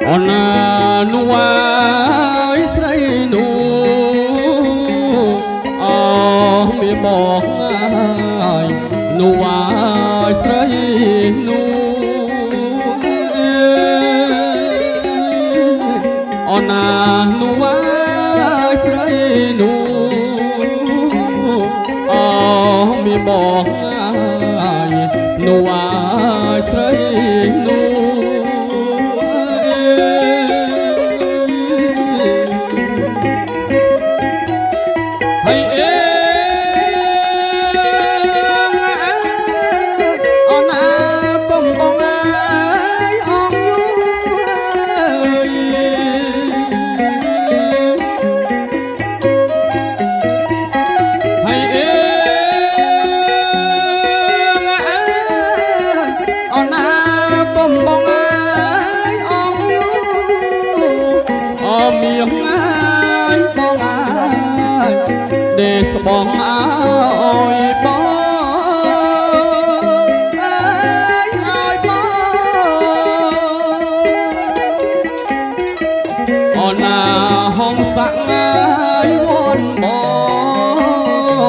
អូនណានួយស្រីនោះអមានបងហើយនួយស្រីនោះអូនណានួយស្រីនោះអមានបងហើយនួយស្រីនោះស្បងអើយបងអើយបងអូនណាហងសាក់អើយវន់ប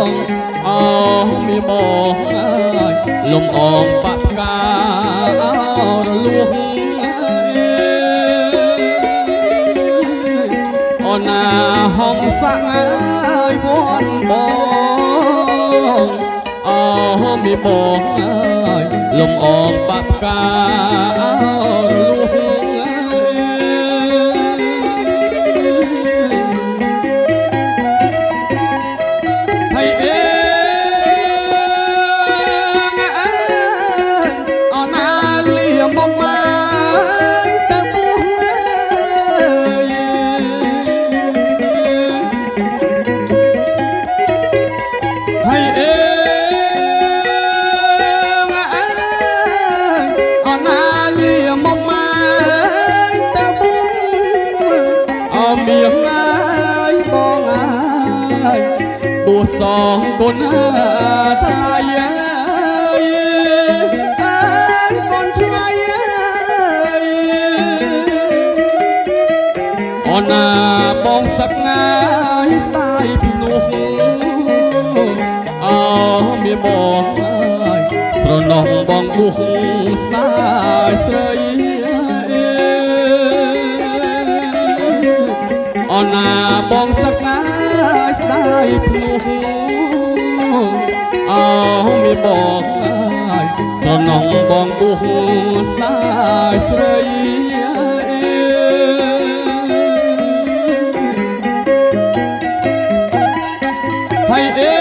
ងអូមានបងអើយលំអងបាក់ផ្ការលួងអូនណាហងសាក់អើយវន់បងអូមានបងអើយលំអងបាក់ផ្ការលួងហើយអេអូនណាលៀមមកទៅពោះហើយអេអូនណាលៀមមកទៅពោះអមៀងហើយបងហើយបួសងគុណថ្លៃអើយគុណថ្លៃអូនណាបងសឹកណាយស្ដាយពីនោះអូមានបងហើយស្រណោះបងបុះស្ដាយស្រីអូនណាបងសឹកណាយស្ដាយពីនោះអូមានបងហើយស្រណោះបងបុះស្ដាយស្រីហើយអេ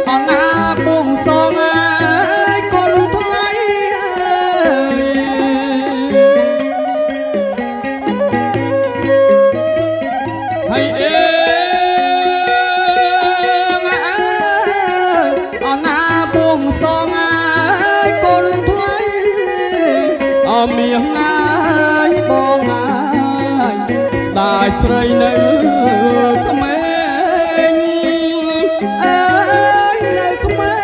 អូនណាបងសងអើយកូនថ្លៃហើយអេអូនណាបងសងអើយកូនថ្លៃអមៀងអើយបងអើយស្ដាយស្រីនៅក្មេងអើយនៅក្មេង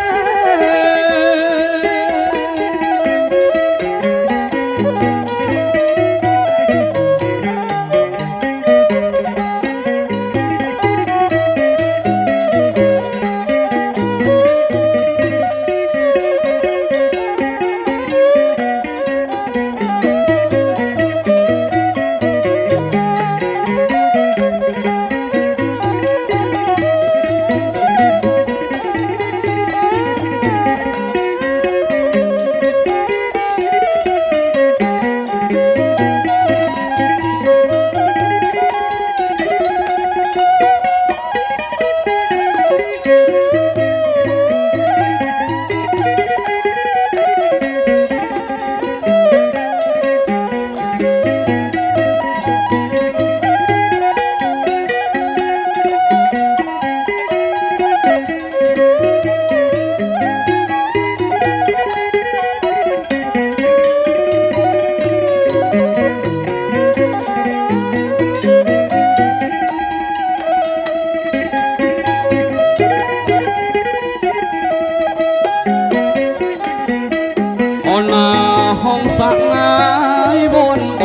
សាក់ងាយវន់ប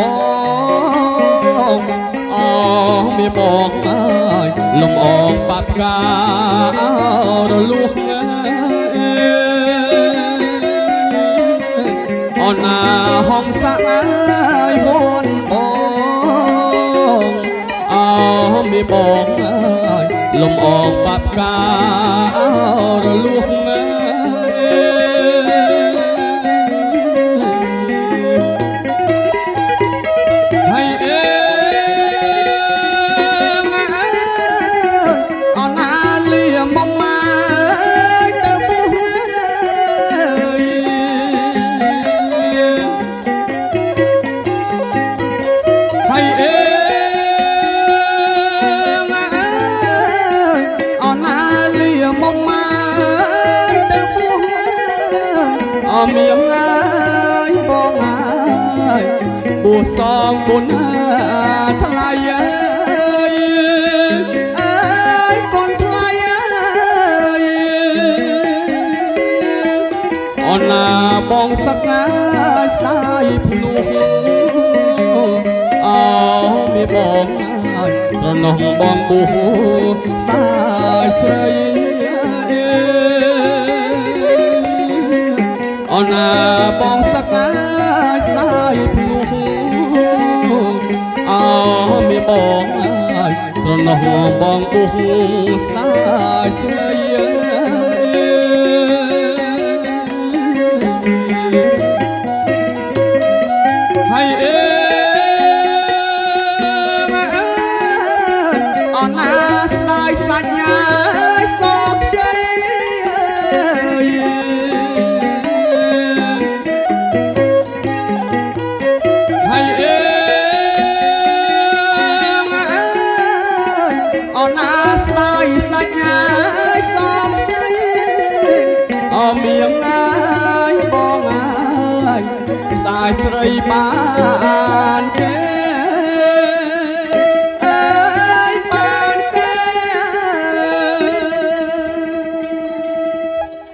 ងអមានបងហើយលំអងបាត់ការលួសអូនណាហងសាក់ងាយវន់បងអមានបងហើយលំអងបាត់ការលួសមៀងហើយបងហើយបួសងបុនថ្លៃអើយកូនថ្លៃអើយអូនណាបងសាក់ណាស្ដាយភ្នោះមានបងហើយស្រណោះបងបួស្ដាយស្រីអូនណាបងសាក់ណាស្ដាយភ្នោះមានបងហើយស្រណោះបងពុះស្ដាយស្រីហើយអូនណាស្ដាយសាច់ញ៉ាយសោកខ្ចីអូនណាស្ដាយសាច់ញ៉ាយសោកខ្ចីមៀងហើយបងហើយស្ដាយស្រីបានគេ